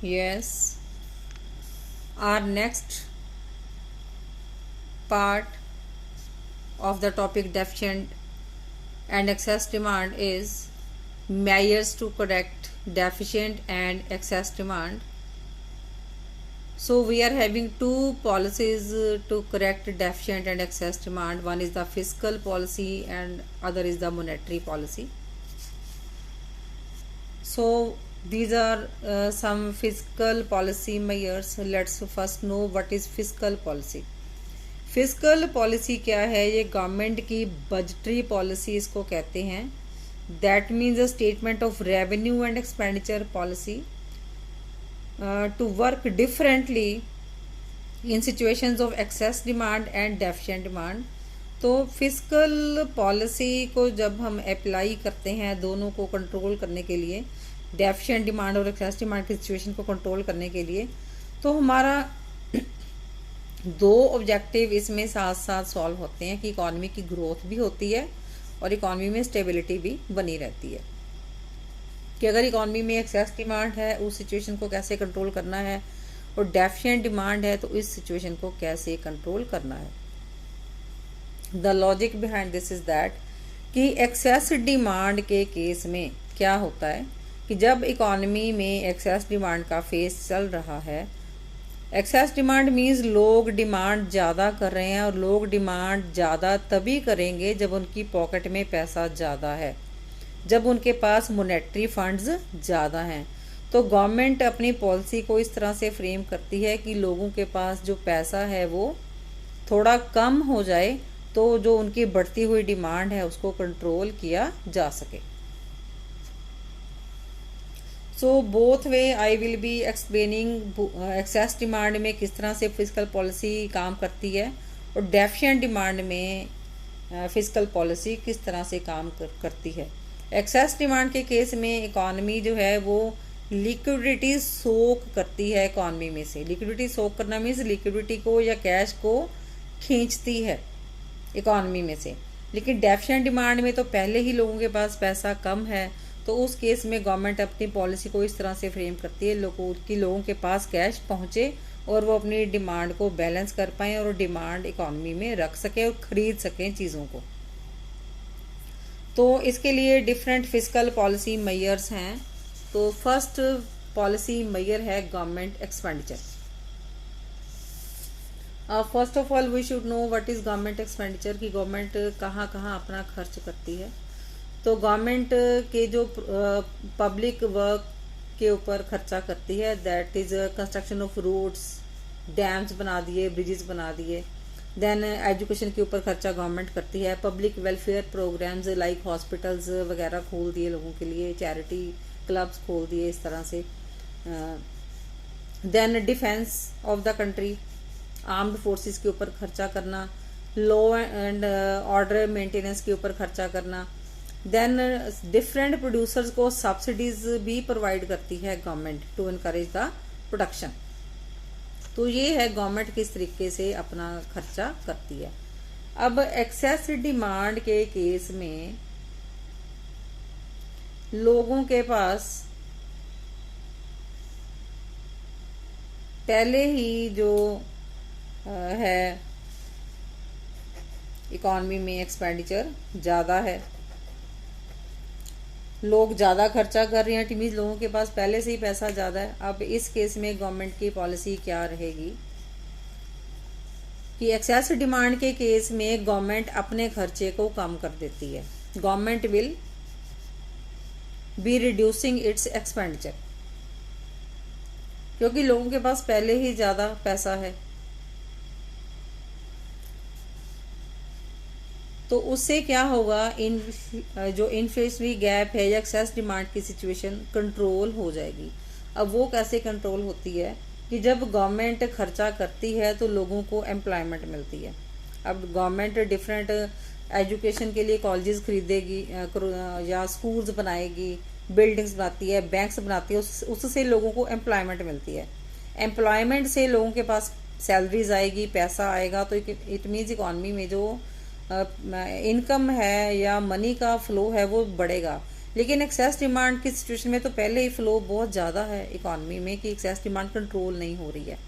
Yes. Our next part of the topic deficient and excess demand is measures to correct deficient and excess demand. So we are having two policies to correct deficient and excess demand. One is the fiscal policy and other is the monetary policy. So these are some fiscal policy measures. Let's first know what is fiscal policy. Fiscal policy क्या है? ये government की budgetary policy इसको कहते हैं. That means a statement of revenue and expenditure policy to work differently in situations of excess demand and deficient demand. तो fiscal policy को जब हम अप्लाई करते हैं दोनों को कंट्रोल करने के लिए, डेफिशिएंट डिमांड और एक्सेस डिमांड की सिचुएशन को कंट्रोल करने के लिए, तो हमारा दो ऑब्जेक्टिव इसमें साथ साथ सॉल्व होते हैं कि इकॉनमी की ग्रोथ भी होती है और इकॉनमी में स्टेबिलिटी भी बनी रहती है. कि अगर इकॉनमी में एक्सेस डिमांड है उस सिचुएशन को कैसे कंट्रोल करना है, और डेफिशिएंट डिमांड है तो इस सिचुएशन को कैसे कंट्रोल करना है. The logic behind this is that कि एक्सेस डिमांड के केस में क्या होता है कि जब इकॉनमी में एक्सेस डिमांड का फेज चल रहा है, एक्सेस डिमांड मीन्स लोग डिमांड ज़्यादा कर रहे हैं, और लोग डिमांड ज़्यादा तभी करेंगे जब उनकी पॉकेट में पैसा ज़्यादा है, जब उनके पास मोनेटरी फंड्स ज़्यादा हैं. तो गवर्नमेंट अपनी पॉलिसी को इस तरह से फ्रेम करती है कि लोगों के पास जो पैसा है वो थोड़ा कम हो जाए, तो जो उनकी बढ़ती हुई डिमांड है उसको कंट्रोल किया जा सके. So both way I will be explaining excess demand में किस तरह से फिजिकल पॉलिसी काम करती है और डेफिशिएंट डिमांड में फिजिकल पॉलिसी किस तरह से काम करती है. एक्सेस डिमांड के केस में इकॉनमी जो है वो लिक्विडिटी सोक करती है इकॉनमी में से. लिक्विडिटी सोक करना मीन्स लिक्विडिटी को या कैश को खींचती है इकॉनमी में से. लेकिन डेफिशिएंट डिमांड में तो पहले ही लोगों के पास पैसा कम है, तो उस केस में गवर्नमेंट अपनी पॉलिसी को इस तरह से फ्रेम करती है लोगों के पास कैश पहुंचे और वो अपनी डिमांड को बैलेंस कर पाएँ और डिमांड इकॉनमी में रख सकें और ख़रीद सकें चीज़ों को. तो इसके लिए डिफरेंट फिजिकल पॉलिसी मेजर्स हैं. तो फर्स्ट पॉलिसी मेजर है government expenditure. First of all we should know what is government expenditure, कि गवर्नमेंट कहाँ कहाँ अपना खर्च करती है. तो गवर्नमेंट के जो पब्लिक वर्क के ऊपर खर्चा करती है, that is construction of roads, dams बना दिए, ब्रिजेस बना दिए. देन एजुकेशन के ऊपर खर्चा गवर्नमेंट करती है. Public welfare programs like hospitals वगैरह खोल दिए लोगों के लिए, चैरिटी क्लब्स खोल दिए इस तरह से. Then defence of the country, armed forces के ऊपर खर्चा करना. लॉ एंड ऑर्डर मेंटेनेंस के ऊपर खर्चा करना. देन डिफरेंट प्रोड्यूसर्स को सब्सिडीज भी प्रोवाइड करती है government to encourage the production. तो ये है गवर्नमेंट किस तरीके से अपना खर्चा करती है. अब एक्सेस डिमांड के केस में लोगों के पास पहले ही जो है इकॉनमी में एक्सपेंडिचर ज़्यादा है, लोग ज़्यादा खर्चा कर रहे हैं, मीन्स लोगों के पास पहले से ही पैसा ज़्यादा है. अब इस केस में गवर्नमेंट की पॉलिसी क्या रहेगी कि एक्सेस डिमांड के केस में गवर्नमेंट अपने खर्चे को कम कर देती है. Government will be reducing it's expenditure, क्योंकि लोगों के पास पहले ही ज़्यादा पैसा है. तो उससे क्या होगा, जो इन्फ्लेशनरी गैप है या एक्सेस डिमांड की सिचुएशन कंट्रोल हो जाएगी. अब वो कैसे कंट्रोल होती है कि जब गवर्नमेंट खर्चा करती है तो लोगों को एम्प्लॉयमेंट मिलती है. अब गवर्नमेंट डिफरेंट एजुकेशन के लिए कॉलेजेस खरीदेगी या स्कूल्स बनाएगी, बिल्डिंग्स बनाती है, बैंक्स बनाती है, उससे लोगों को एम्प्लॉयमेंट मिलती है. एम्प्लॉयमेंट से लोगों के पास सैलरीज आएगी, पैसा आएगा, तो इट मीन्स इकॉनमी में जो इनकम है या मनी का फ्लो है वो बढ़ेगा. लेकिन एक्सेस डिमांड की सिचुएशन में तो पहले ही फ्लो बहुत ज़्यादा है इकॉनमी में कि एक्सेस डिमांड कंट्रोल नहीं हो रही है।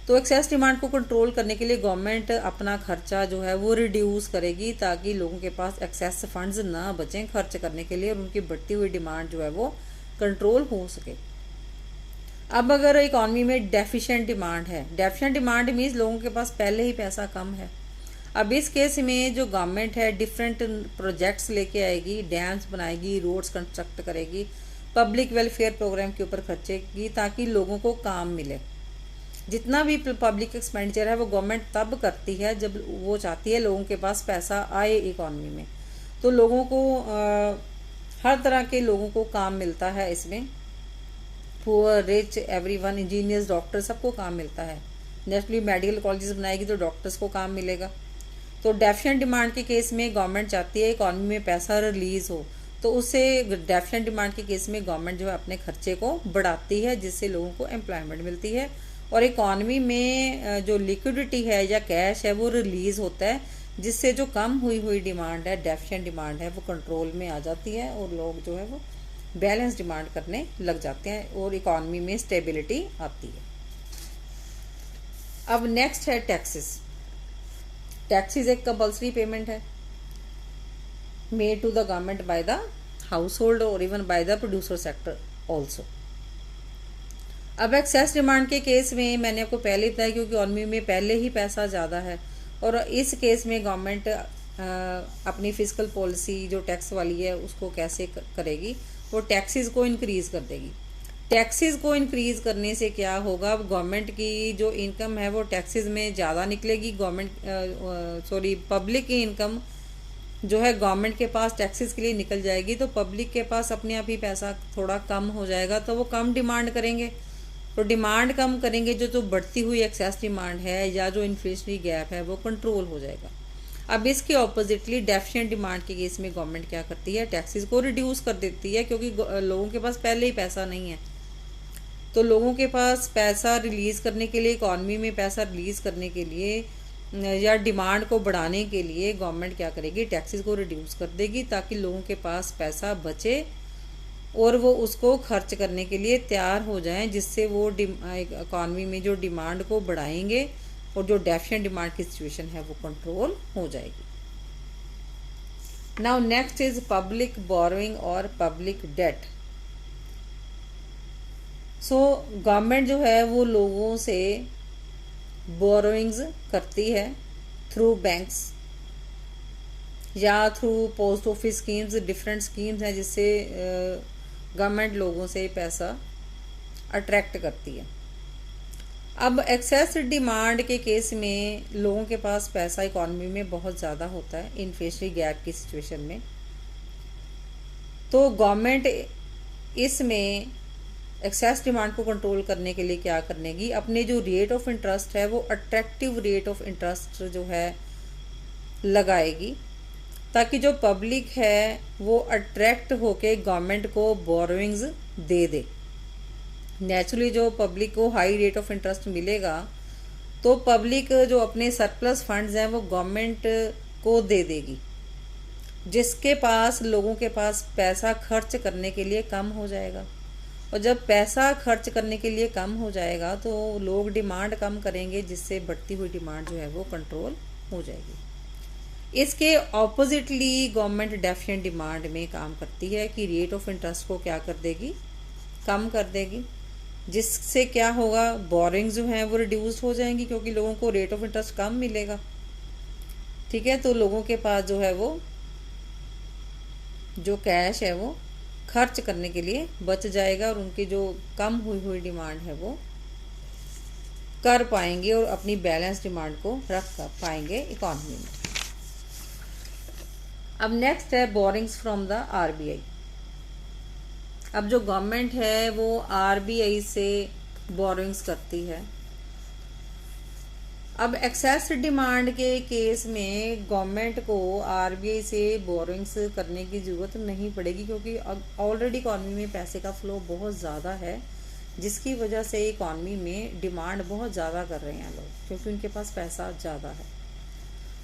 तो एक्सेस डिमांड को कंट्रोल करने के लिए गवर्नमेंट अपना खर्चा जो है वो रिड्यूस करेगी ताकि लोगों के पास एक्सेस फंड्स ना बचें खर्च करने के लिए और उनकी बढ़ती हुई डिमांड जो है वो कंट्रोल हो सके। अब अगर इकॉनमी में डेफिशिएंट डिमांड है, डेफिशिएंट डिमांड मीन्स लोगों के पास पहले ही पैसा कम है। अब इस केस में जो गवर्नमेंट है डिफरेंट प्रोजेक्ट्स लेके आएगी, डैम्स बनाएगी, रोड्स कंस्ट्रक्ट करेगी, पब्लिक वेलफेयर प्रोग्राम के ऊपर खर्चेगी ताकि लोगों को काम मिले। जितना भी पब्लिक एक्सपेंडिचर है वो गवर्नमेंट तब करती है जब वो चाहती है लोगों के पास पैसा आए इकॉनमी में। तो लोगों को हर तरह के लोगों को काम मिलता है इसमें, poor, rich, everyone, engineers, doctor, सबको काम मिलता है। नेशनली मेडिकल कॉलेजेस बनाएगी तो डॉक्टर्स को काम मिलेगा। तो डेफिशिएंट डिमांड के केस में गवर्नमेंट चाहती है इकॉनमी में पैसा रिलीज हो, तो उससे डेफिशिएंट डिमांड के केस में गवर्नमेंट जो है अपने खर्चे को बढ़ाती है जिससे लोगों को एम्प्लॉयमेंट मिलती है और इकॉनमी में जो लिक्विडिटी है या कैश है वो रिलीज होता है जिससे जो कम हुई डिमांड है, डेफिशिएंट डिमांड है, वो कंट्रोल में आ जाती है और लोग जो है वो बैलेंस डिमांड करने लग जाते हैं और इकॉनमी में स्टेबिलिटी आती है। अब नेक्स्ट है टैक्सेस। टैक्सेस एक कंपल्सरी पेमेंट है made to the government by the household और even by the producer sector also. अब एक्सेस डिमांड के केस में मैंने आपको पहले ही बताया क्योंकि इकॉनमी में पहले ही पैसा ज़्यादा है और इस केस में गवर्नमेंट अपनी फिजिकल पॉलिसी जो टैक्स वाली है उसको कैसे करेगी, वो टैक्सेस को इंक्रीज़ कर देगी। टैक्सेस को इंक्रीज़ करने से क्या होगा, गवर्नमेंट की जो इनकम है वो टैक्सेस में ज़्यादा निकलेगी। पब्लिक की इनकम जो है गवर्नमेंट के पास टैक्सेस के लिए निकल जाएगी तो पब्लिक के पास अपने आप ही पैसा थोड़ा कम हो जाएगा तो वो कम डिमांड करेंगे। तो डिमांड कम करेंगे जो बढ़ती हुई एक्सेस डिमांड है या जो इन्फ्लेशनरी गैप है वो कंट्रोल हो जाएगा। अब इसके ऑपोजिटली डेफिशिएंट डिमांड के केस में गवर्नमेंट क्या करती है, टैक्सेस को रिड्यूस कर देती है क्योंकि लोगों के पास पहले ही पैसा नहीं है। तो लोगों के पास पैसा रिलीज़ करने के लिए, इकॉनमी में पैसा रिलीज़ करने के लिए या डिमांड को बढ़ाने के लिए गवर्नमेंट क्या करेगी, टैक्सेस को रिड्यूस कर देगी ताकि लोगों के पास पैसा बचे और वो उसको खर्च करने के लिए तैयार हो जाएं जिससे वो इकॉनमी में जो डिमांड को बढ़ाएंगे और जो डेफिशिएंट डिमांड की सिचुएशन है वो कंट्रोल हो जाएगी। Now next is public borrowing और पब्लिक डेट। सो गवर्नमेंट जो है वो लोगों से बोरोइंग्स करती है थ्रू बैंक्स या through post office schemes. Different schemes हैं जिससे गवर्नमेंट लोगों से पैसा अट्रैक्ट करती है। अब एक्सेस डिमांड के केस में लोगों के पास पैसा इकॉनमी में बहुत ज़्यादा होता है इन्फ्लेशनरी गैप की सिचुएशन में, तो गवर्नमेंट इसमें एक्सेस डिमांड को कंट्रोल करने के लिए क्या करेगी, अपने जो रेट ऑफ इंटरेस्ट है वो अट्रैक्टिव रेट ऑफ इंटरेस्ट जो है लगाएगी ताकि जो पब्लिक है वो अट्रैक्ट होके गवर्नमेंट को बोरोइंग्स दे दे। नेचुरली जो पब्लिक को हाई रेट ऑफ इंटरेस्ट मिलेगा तो पब्लिक जो अपने सरप्लस फंड्स हैं वो गवर्नमेंट को दे देगी, जिसके पास लोगों के पास पैसा खर्च करने के लिए कम हो जाएगा। और जब पैसा खर्च करने के लिए कम हो जाएगा तो लोग डिमांड कम करेंगे जिससे बढ़ती हुई डिमांड जो है वो कंट्रोल हो जाएगी। इसके ऑपोजिटली गवर्नमेंट डेफिशिएंट डिमांड में काम करती है कि रेट ऑफ इंटरेस्ट को क्या कर देगी, कम कर देगी, जिससे क्या होगा, बोरिंग्स जो हैं वो रिड्यूस हो जाएंगी क्योंकि लोगों को रेट ऑफ इंटरेस्ट कम मिलेगा। ठीक है, तो लोगों के पास जो है वो जो कैश है वो खर्च करने के लिए बच जाएगा और उनकी जो कम हुई डिमांड है वो कर पाएंगे और अपनी बैलेंस डिमांड को रख पाएंगे इकॉनमी में। अब नेक्स्ट है बोरिंग्स फ्रॉम द आरबीआई। अब जो गवर्नमेंट है वो आरबीआई से बोरिंग्स करती है। अब एक्सेस डिमांड के केस में गवर्नमेंट को आरबीआई से बोरिंग्स करने की ज़रूरत नहीं पड़ेगी क्योंकि ऑलरेडी इकॉनमी में पैसे का फ्लो बहुत ज़्यादा है, जिसकी वजह से इकॉनमी में डिमांड बहुत ज़्यादा कर रहे हैं लोग क्योंकि उनके पास पैसा ज़्यादा है।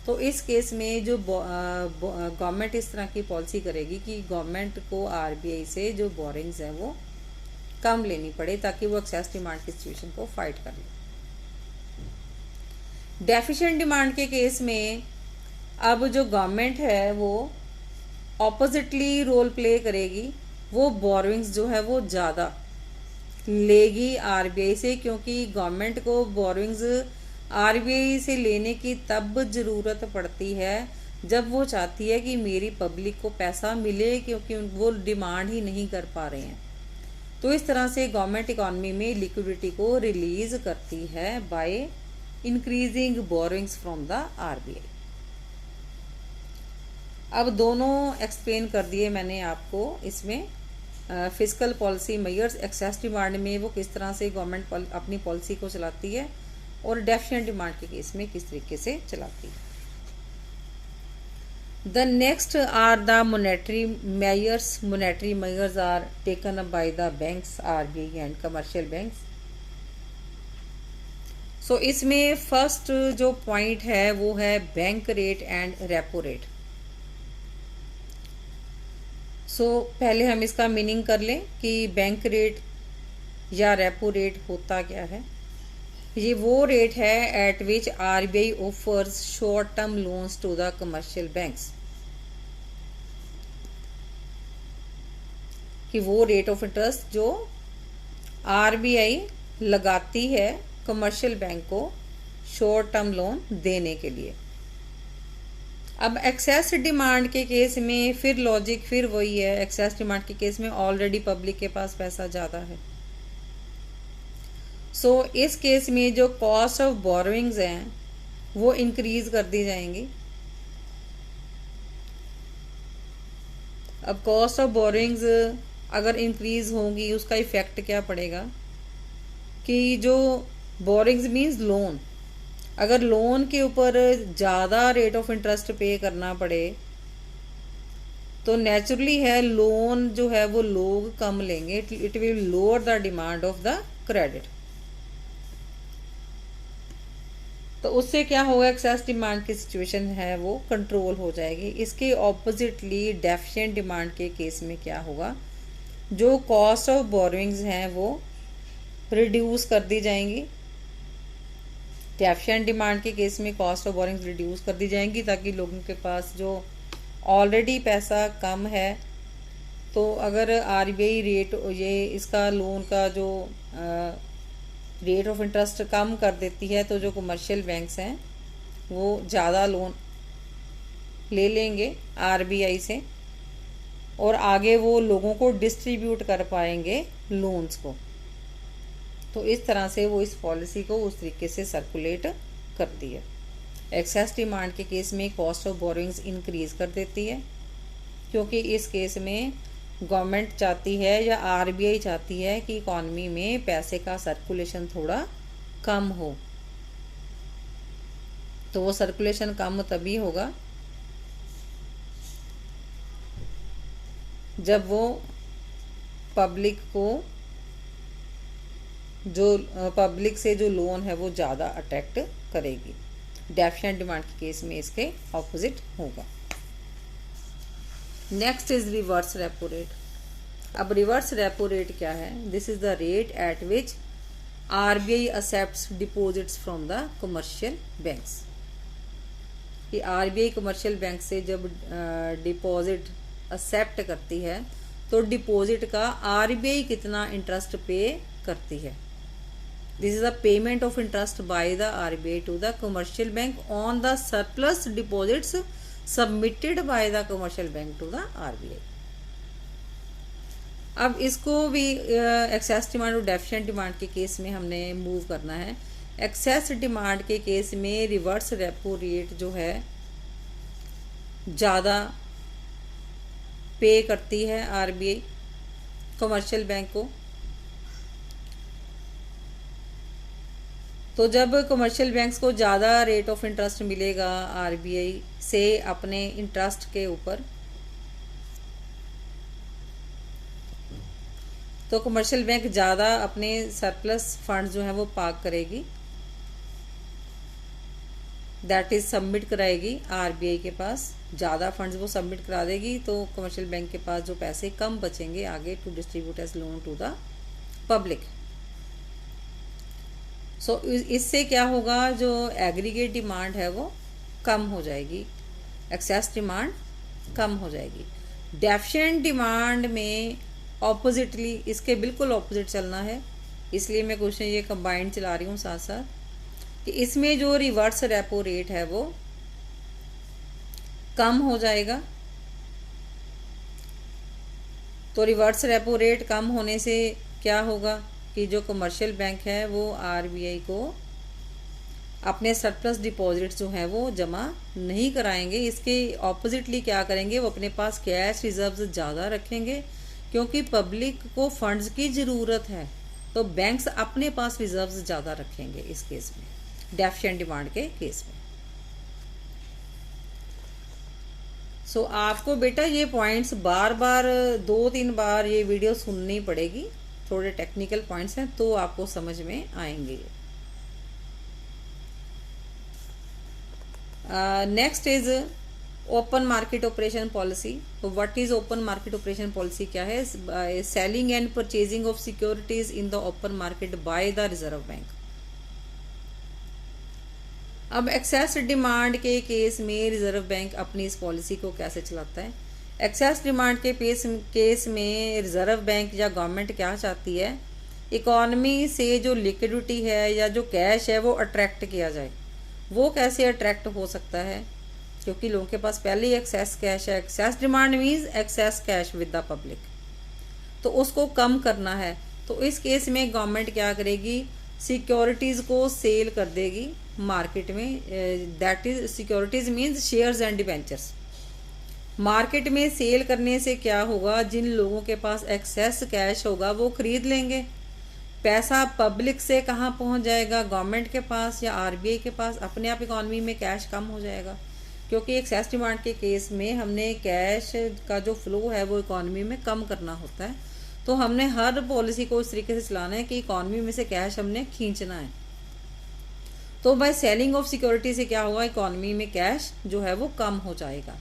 तो इस केस में जो गवर्नमेंट इस तरह की पॉलिसी करेगी कि गवर्नमेंट को आरबीआई से जो बोरिंग्स है वो कम लेनी पड़े ताकि वो एक्सेस डिमांड की सिचुएशन को फाइट कर ले। डेफिशिएंट डिमांड के केस में अब जो गवर्नमेंट है वो ऑपोजिटली रोल प्ले करेगी, वो बोरिंग्स जो है वो ज़्यादा लेगी आरबीआई से, क्योंकि गवर्नमेंट को बोरिंग्स आरबीआई से लेने की तब ज़रूरत पड़ती है जब वो चाहती है कि मेरी पब्लिक को पैसा मिले, क्योंकि वो डिमांड ही नहीं कर पा रहे हैं। तो इस तरह से गवर्नमेंट इकॉनमी में लिक्विडिटी को रिलीज करती है by increasing borings from the RBI. अब दोनों एक्सप्लेन कर दिए मैंने आपको। इसमें fiscal policy measures excess demand में वो किस तरह से गवर्नमेंट अपनी पॉलिसी को चलाती है और डेफिशिएंट डिमांड के केस में किस तरीके से चलाती है। The next are the monetary measures. Monetary measures are taken up by the banks, RBI and commercial banks. So इसमें फर्स्ट जो पॉइंट है वो है bank rate and repo rate. So पहले हम इसका मीनिंग कर लें कि बैंक रेट या रेपो रेट होता क्या है। ये वो रेट है at which RBI offers short term loans to the commercial banks, कि वो रेट ऑफ इंटरेस्ट जो आरबीआई लगाती है कमर्शियल बैंक को शॉर्ट टर्म लोन देने के लिए। अब एक्सेस डिमांड के केस में फिर लॉजिक फिर वही है। एक्सेस डिमांड के केस में ऑलरेडी पब्लिक के पास पैसा ज़्यादा है। सो इस केस में जो कॉस्ट ऑफ बोरोइंग्स हैं वो इंक्रीज कर दी जाएंगी। अब कॉस्ट ऑफ बोरोइंग्स अगर इंक्रीज होंगी उसका इफेक्ट क्या पड़ेगा कि जो बोरोइंग्स मीन्स लोन, अगर लोन के ऊपर ज़्यादा रेट ऑफ इंटरेस्ट पे करना पड़े तो नेचुरली है लोन जो है वो लोग कम लेंगे। It will lower the demand of the credit. तो उससे क्या होगा, एक्सेस डिमांड की सिचुएशन है वो कंट्रोल हो जाएगी। इसके ऑपोजिटली डेफिशिएंट डिमांड के केस में क्या होगा, जो कॉस्ट ऑफ बोरोइंग्स हैं वो रिड्यूस कर दी जाएंगी। डेफिशिएंट डिमांड के केस में कॉस्ट ऑफ बोरिंग्स रिड्यूस कर दी जाएंगी ताकि लोगों के पास जो ऑलरेडी पैसा कम है, तो अगर आरबीआई रेट ये इसका लोन का जो रेट ऑफ इंटरेस्ट कम कर देती है तो जो कमर्शियल बैंक्स हैं वो ज़्यादा लोन ले लेंगे आरबीआई से और आगे वो लोगों को डिस्ट्रीब्यूट कर पाएंगे लोन्स को। तो इस तरह से वो इस पॉलिसी को उस तरीके से सर्कुलेट करती है। एक्सेस डिमांड के केस में कॉस्ट ऑफ बोरोइंग्स इंक्रीज कर देती है, क्योंकि इस केस में गवर्नमेंट चाहती है या आरबीआई चाहती है कि इकॉनमी में पैसे का सर्कुलेशन थोड़ा कम हो। तो वो सर्कुलेशन कम तभी होगा जब वो पब्लिक को जो पब्लिक से जो लोन है वो ज़्यादा अट्रैक्ट करेगी। डेफिशिएंट डिमांड के केस में इसके ऑपोजिट होगा। Next is reverse repo rate. अब रिवर्स रेपो रेट क्या है, this is the rate at which RBI accepts deposits from the commercial banks. कि आरबीआई कमर्शियल बैंक से जब डिपॉजिट एक्सेप्ट करती है तो डिपॉजिट का आरबीआई कितना इंटरेस्ट पे करती है। This is the payment of interest by the RBI to the commercial bank on the surplus deposits submitted by the commercial bank to the RBI. अब इसको भी एक्सेस डिमांड और deficient demand के case में हमने move करना है। Excess demand के केस में रिवर्स रेपो रेट जो है ज़्यादा पे करती है आरबीआई कमर्शियल बैंक को। तो जब कमर्शियल बैंक्स को ज़्यादा रेट ऑफ इंटरेस्ट मिलेगा आरबीआई से अपने इंटरेस्ट के ऊपर, तो कमर्शियल बैंक ज़्यादा अपने सरप्लस फंड जो है वो पार्क करेगी दैट इज सबमिट कराएगी आरबीआई के पास, ज़्यादा फंड्स वो सबमिट करा देगी, तो कमर्शियल बैंक के पास जो पैसे कम बचेंगे आगे to distribute as loan to the public. So इससे क्या होगा, जो एग्रीगेट डिमांड है वो कम हो जाएगी, एक्सेस डिमांड कम हो जाएगी। डेफिशिएंट डिमांड में ऑपोजिटली इसके बिल्कुल ऑपोजिट चलना है, इसलिए मैं क्वेश्चन ये कंबाइंड चला रही हूँ साथ साथ, कि इसमें जो रिवर्स रेपो रेट है वो कम हो जाएगा। तो रिवर्स रेपो रेट कम होने से क्या होगा कि जो कमर्शियल बैंक है वो आरबीआई को अपने सरप्लस डिपॉजिट जो हैं वो जमा नहीं कराएंगे। इसके ऑपोजिटली क्या करेंगे, वो अपने पास कैश रिजर्व्स ज़्यादा रखेंगे, क्योंकि पब्लिक को फंड्स की ज़रूरत है, तो बैंक्स अपने पास रिजर्व्स ज़्यादा रखेंगे इस केस में, डेफिशिएंट डिमांड के केस में। सो आपको बेटा ये पॉइंट्स बार बार 2-3 बार ये वीडियो सुननी पड़ेगी, थोड़े टेक्निकल पॉइंट्स हैं तो आपको समझ में आएंगे। Next is open market operation policy. तो what is open market operation policy क्या है, selling and purchasing of securities in the open market by the reserve bank. अब एक्सेस डिमांड के केस में रिजर्व बैंक अपनी इस पॉलिसी को कैसे चलाता है। एक्सेस डिमांड के केस में रिजर्व बैंक या गवर्नमेंट क्या चाहती है, इकॉनमी से जो लिक्विडिटी है या जो कैश है वो अट्रैक्ट किया जाए। वो कैसे अट्रैक्ट हो सकता है, क्योंकि लोगों के पास पहले ही एक्सेस कैश है। Excess demand means access cash with the public, तो उसको कम करना है। तो इस केस में गवर्नमेंट क्या करेगी, सिक्योरिटीज़ को सेल कर देगी मार्केट में, that is securities means shares and debentures. Market में सेल करने से क्या होगा, जिन लोगों के पास एक्सेस कैश होगा वो खरीद लेंगे। पैसा पब्लिक से कहाँ पहुँच जाएगा, गवर्नमेंट के पास या आरबीआई के पास। अपने आप इकॉनमी में कैश कम हो जाएगा, क्योंकि एक्सेस डिमांड के केस में हमने कैश का जो फ्लो है वो इकॉनमी में कम करना होता है। तो हमने हर पॉलिसी को इस तरीके से चलाना है कि इकॉनमी में से कैश हमने खींचना है। तो बाय सेलिंग ऑफ सिक्योरिटी से क्या हुआ, इकॉनमी में कैश जो है वो कम हो जाएगा।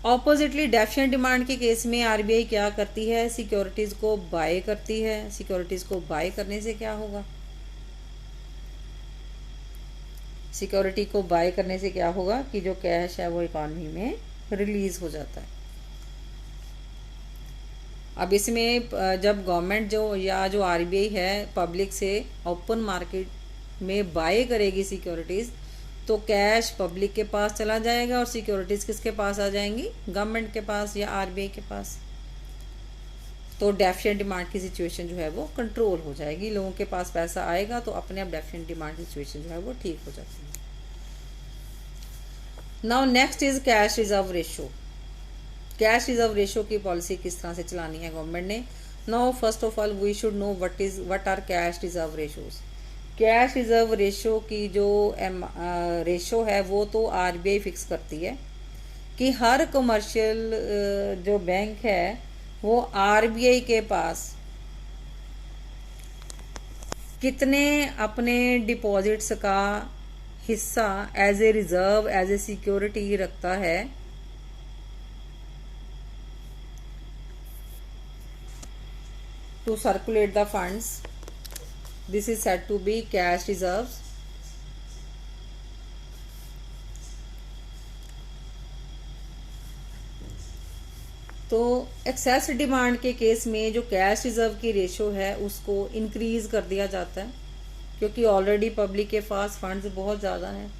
ऑपोजिटली डेफिशिएंट डिमांड के केस में आरबीआई क्या करती है, सिक्योरिटीज़ को बाय करती है। सिक्योरिटीज़ को बाय करने से क्या होगा, सिक्योरिटी को बाय करने से क्या होगा कि जो कैश है वो इकॉनमी में रिलीज हो जाता है। अब इसमें जब गवर्नमेंट जो या जो आरबीआई है पब्लिक से ओपन मार्केट में बाय करेगी सिक्योरिटीज़, तो कैश पब्लिक के पास चला जाएगा और सिक्योरिटीज़ किसके पास आ जाएंगी, गवर्नमेंट के पास या आरबीआई के पास। तो डेफिशिएंट डिमांड की सिचुएशन जो है वो कंट्रोल हो जाएगी, लोगों के पास पैसा आएगा तो अपने आप डेफिशिएंट डिमांड की सिचुएशन जो है वो ठीक हो जाती है। Now next is cash reserve ratio. Cash reserve ratio की पॉलिसी किस तरह से चलानी है गवर्नमेंट ने। Now first of all we should know what are cash reserve ratios. Cash reserve ratio की जो रेशो है वो तो आरबीआई फिक्स करती है कि हर कमर्शियल जो बैंक है वो आरबीआई के पास कितने अपने डिपॉजिट्स का हिस्सा as a reserve as a security रखता है, to circulate the funds. This is said to be cash reserves. तो एक्सेस डिमांड के केस में जो कैश रिजर्व की रेशो है उसको इंक्रीज कर दिया जाता है, क्योंकि ऑलरेडी पब्लिक के पास फंड्स बहुत ज़्यादा हैं।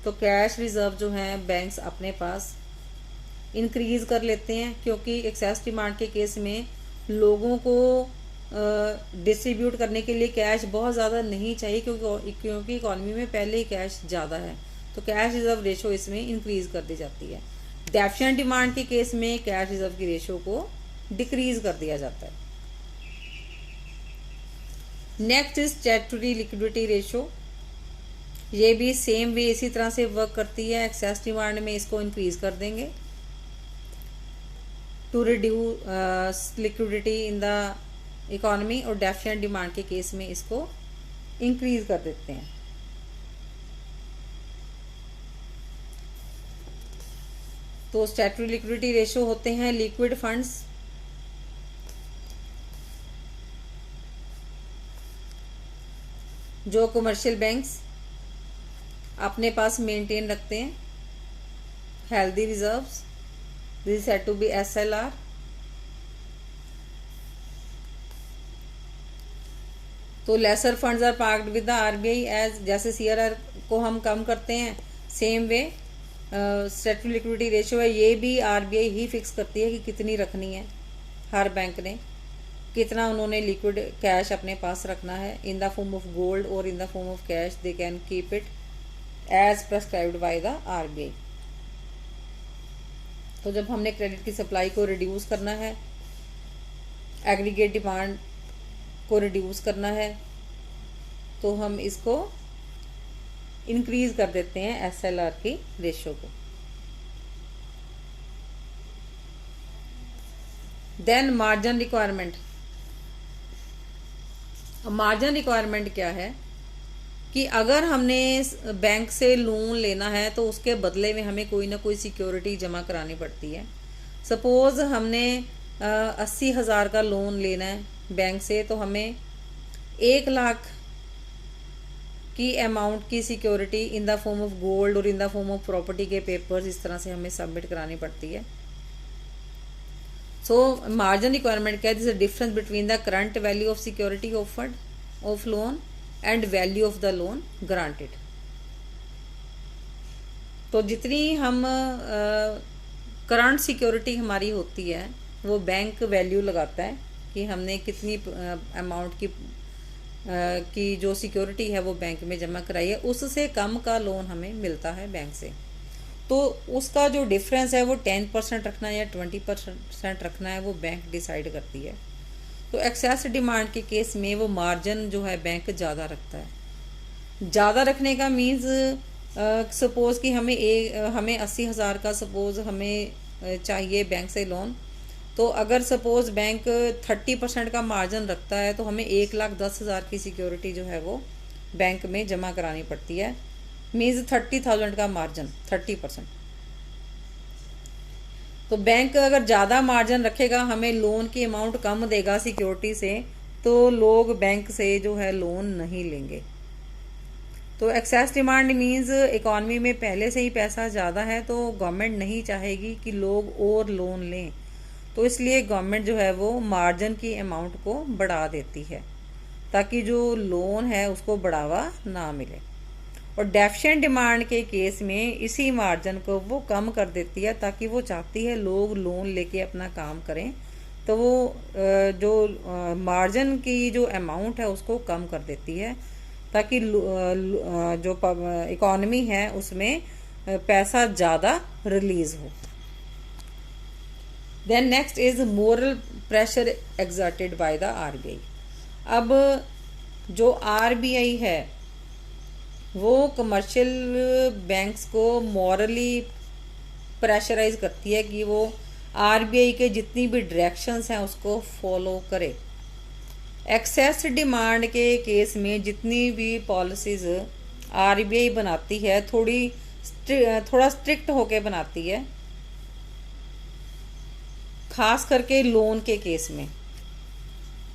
तो कैश रिजर्व जो हैं बैंक्स अपने पास इंक्रीज कर लेते हैं, क्योंकि एक्सेस डिमांड के केस में लोगों को डिस्ट्रीब्यूट करने के लिए कैश बहुत ज़्यादा नहीं चाहिए, क्योंकि इकॉनमी में पहले ही कैश ज़्यादा है। तो कैश रिजर्व रेशो इसमें इंक्रीज कर दी जाती है। डेफिशिएंट डिमांड के केस में कैश रिजर्व की रेशो को डिक्रीज कर दिया जाता है। Next is statutory liquidity ratio. ये भी सेम वे इसी तरह से वर्क करती है। एक्सेस डिमांड में इसको इंक्रीज कर देंगे to reduce liquidity in the economy, और डेफिशिएंट डिमांड के केस में इसको इंक्रीज कर देते हैं। तो स्टैट्यूटरी लिक्विडिटी रेशो होते हैं लिक्विड फंड्स, जो कमर्शियल बैंक्स अपने पास मेंटेन रखते हैं। Healthy reserves, this had to be SLR। तो lesser funds are parked with the RBI as, जैसे CRR को हम कम करते हैं, same way statutory liquidity ratio है, ये भी RBI ही फिक्स करती है कि कितनी रखनी है, हर बैंक ने कितना उन्होंने लिक्विड कैश अपने पास रखना है, in the form of gold और in the form of cash, they can keep it as prescribed by the RBI। तो जब हमने क्रेडिट की सप्लाई को रिड्यूस करना है, एग्रीगेट डिमांड को रिड्यूस करना है, तो हम इसको इंक्रीज कर देते हैं SLR की रेशो को। Then margin requirement. Margin requirement क्या है कि अगर हमने बैंक से लोन लेना है तो उसके बदले में हमें कोई ना कोई सिक्योरिटी जमा करानी पड़ती है। सपोज हमने 80,000 का लोन लेना है बैंक से, तो हमें 1 लाख की अमाउंट की security in the form of gold और in the form of property के पेपर्स इस तरह से हमें सबमिट करानी पड़ती है। सो मार्जिन रिक्वायरमेंट क्या है? This is difference between the current value of security offered of loan and value of the loan granted. तो जितनी हम करंट सिक्योरिटी हमारी होती है वो बैंक वैल्यू लगाता है कि हमने कितनी अमाउंट की जो सिक्योरिटी है वो बैंक में जमा कराई है, उससे कम का लोन हमें मिलता है बैंक से। तो उसका जो डिफरेंस है वो 10% रखना है या 20% रखना है, वो बैंक डिसाइड करती है। तो एक्सेस डिमांड के केस में वो मार्जिन जो है बैंक ज़्यादा रखता है। ज़्यादा रखने का मीन्स सपोज़ कि हमें 80,000 का सपोज़ हमें चाहिए बैंक से लोन, तो अगर सपोज़ बैंक 30% का मार्जिन रखता है तो हमें 1,10,000 की सिक्योरिटी जो है वो बैंक में जमा करानी पड़ती है। मीन्स 30,000 का मार्जिन 30%। तो बैंक अगर ज़्यादा मार्जिन रखेगा, हमें लोन की अमाउंट कम देगा सिक्योरिटी से, तो लोग बैंक से जो है लोन नहीं लेंगे। तो एक्सेस डिमांड मीन्स इकॉनमी में पहले से ही पैसा ज़्यादा है, तो गवर्नमेंट नहीं चाहेगी कि लोग और लोन लें, तो इसलिए गवर्नमेंट जो है वो मार्जिन की अमाउंट को बढ़ा देती है ताकि जो लोन है उसको बढ़ावा ना मिले। और डेफिशिएंट डिमांड के केस में इसी मार्जिन को वो कम कर देती है ताकि वो चाहती है लोग लोन लेके अपना काम करें, तो वो जो मार्जिन की जो अमाउंट है उसको कम कर देती है ताकि जो इकॉनमी है उसमें पैसा ज़्यादा रिलीज हो। Then next is moral pressure exerted by the RBI। अब जो RBI है वो कमर्शियल बैंक्स को मॉरली प्रेशराइज करती है कि वो RBI के जितनी भी डायरेक्शंस हैं उसको फॉलो करे। एक्सेस डिमांड के केस में जितनी भी पॉलिसीज RBI बनाती है थोड़ा स्ट्रिक्ट होके बनाती है, खास करके लोन के केस में,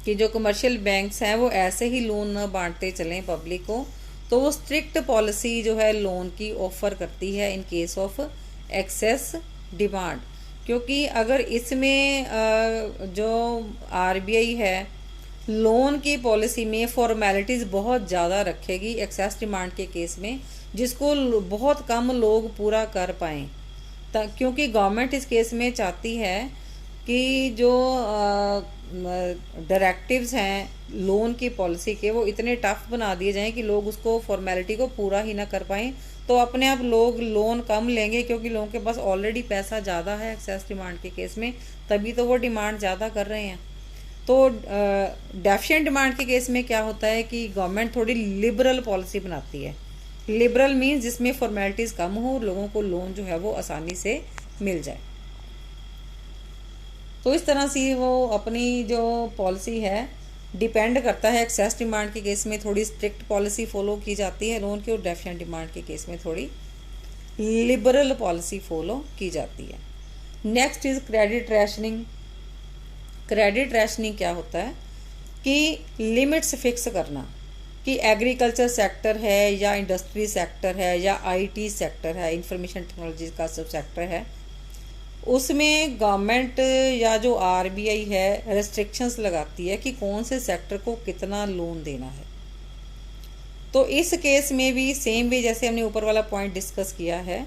कि जो कमर्शियल बैंक्स हैं वो ऐसे ही लोन न बांटते चलें पब्लिक को, तो वो स्ट्रिक्ट पॉलिसी जो है लोन की ऑफर करती है in case of excess demand. क्योंकि अगर इसमें जो RBI है लोन की पॉलिसी में फॉर्मेलिटीज़ बहुत ज़्यादा रखेगी एक्सेस डिमांड के केस में, जिसको बहुत कम लोग पूरा कर पाएँ, क्योंकि गवर्नमेंट इस केस में चाहती है कि जो डायरेक्टिव्स हैं लोन की पॉलिसी के वो इतने टफ बना दिए जाएं कि लोग उसको फॉर्मेलिटी को पूरा ही ना कर पाएँ, तो अपने आप लोग लोन कम लेंगे क्योंकि लोगों के पास ऑलरेडी पैसा ज़्यादा है एक्सेस डिमांड के केस में, तभी तो वो डिमांड ज़्यादा कर रहे हैं। तो डेफिशिएंट डिमांड के केस में क्या होता है कि गवर्नमेंट थोड़ी लिबरल पॉलिसी बनाती है। लिबरल मीन्स जिसमें फॉर्मेलिटीज़ कम हो, लोगों को लोन जो है वो आसानी से मिल जाए। तो इस तरह से वो अपनी जो पॉलिसी है डिपेंड करता है। एक्सेस डिमांड के केस में थोड़ी स्ट्रिक्ट पॉलिसी फॉलो की जाती है लोन की, और डेफिशिएंट डिमांड के केस में थोड़ी लिबरल पॉलिसी फॉलो की जाती है। Next is credit rationing. Credit rationing क्या होता है कि लिमिट्स फिक्स करना, कि एग्रीकल्चर सेक्टर है या इंडस्ट्री सेक्टर है या आईटी सेक्टर है, इंफॉर्मेशन टेक्नोलॉजी का सब सेक्टर है, उसमें गवर्नमेंट या जो आरबीआई है रेस्ट्रिक्शंस लगाती है कि कौन से सेक्टर को कितना लोन देना है। तो इस केस में भी सेम वे जैसे हमने ऊपर वाला पॉइंट डिस्कस किया है,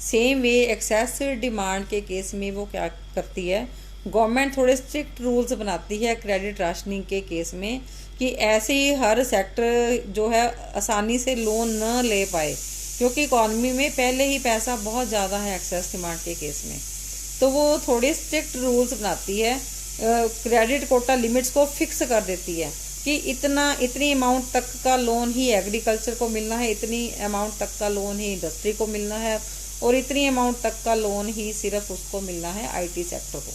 सेम वे एक्सेस डिमांड के केस में वो क्या करती है, गवर्नमेंट थोड़े स्ट्रिक्ट रूल्स बनाती है क्रेडिट राशनिंग के केस में कि ऐसे ही हर सेक्टर जो है आसानी से लोन न ले पाए, क्योंकि इकॉनमी में पहले ही पैसा बहुत ज़्यादा है एक्सेस डिमांड के केस में। तो वो थोड़े स्ट्रिक्ट रूल्स बनाती है, क्रेडिट कोटा लिमिट्स को फिक्स कर देती है कि इतनी अमाउंट तक का लोन ही एग्रीकल्चर को मिलना है, इतनी अमाउंट तक का लोन ही इंडस्ट्री को मिलना है, और इतनी अमाउंट तक का लोन ही सिर्फ उसको मिलना है आईटी सेक्टर को।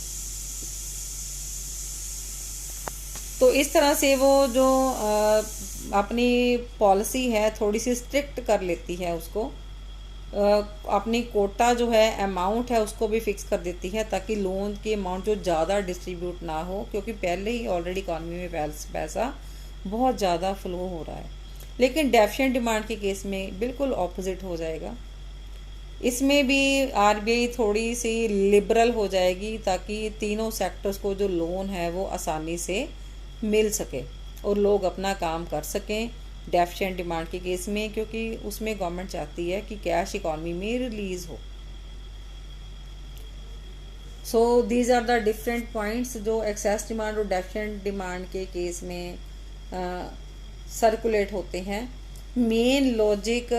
तो इस तरह से वो जो अपनी पॉलिसी है थोड़ी सी स्ट्रिक्ट कर लेती है उसको, अपनी कोटा जो है अमाउंट है उसको भी फिक्स कर देती है ताकि लोन की अमाउंट जो ज़्यादा डिस्ट्रीब्यूट ना हो, क्योंकि पहले ही ऑलरेडी इकॉनमी में पैसा बहुत ज़्यादा फ्लो हो रहा है। लेकिन डेफिशिएंट डिमांड के केस में बिल्कुल ऑपोजिट हो जाएगा। इसमें भी आरबीआई थोड़ी सी लिबरल हो जाएगी ताकि तीनों सेक्टर्स को जो लोन है वो आसानी से मिल सके और लोग अपना काम कर सकें डेफिशिएंट डिमांड के केस में, क्योंकि उसमें गवर्नमेंट चाहती है कि कैश इकॉनमी में रिलीज हो। So these are the different points जो एक्सेस डिमांड और डेफिशिएंट डिमांड के केस में सर्कुलेट होते हैं। मेन लॉजिक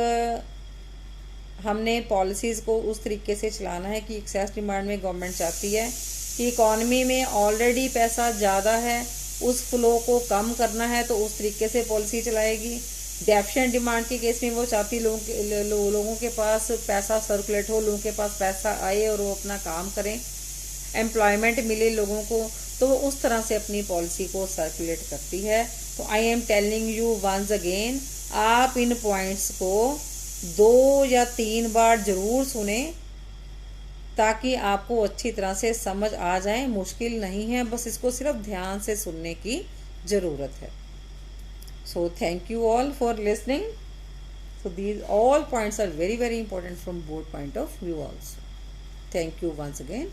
हमने पॉलिसीज़ को उस तरीके से चलाना है कि एक्सेस डिमांड में गवर्नमेंट चाहती है कि इकॉनमी में ऑलरेडी पैसा ज़्यादा है, उस फ्लो को कम करना है, तो उस तरीके से पॉलिसी चलाएगी। डेफिशिएंट डिमांड के केस में वो चाहती लोगों के पास पैसा सर्कुलेट हो, लोगों के पास पैसा आए और वो अपना काम करें, एम्प्लॉयमेंट मिले लोगों को, तो वो उस तरह से अपनी पॉलिसी को सर्कुलेट करती है। तो I am telling you once again, आप इन पॉइंट्स को 2 या 3 बार ज़रूर सुने ताकि आपको अच्छी तरह से समझ आ जाए। मुश्किल नहीं है, बस इसको सिर्फ ध्यान से सुनने की ज़रूरत है। So thank you all for listening. So these all points are very important from both point of view also. Thank you once again.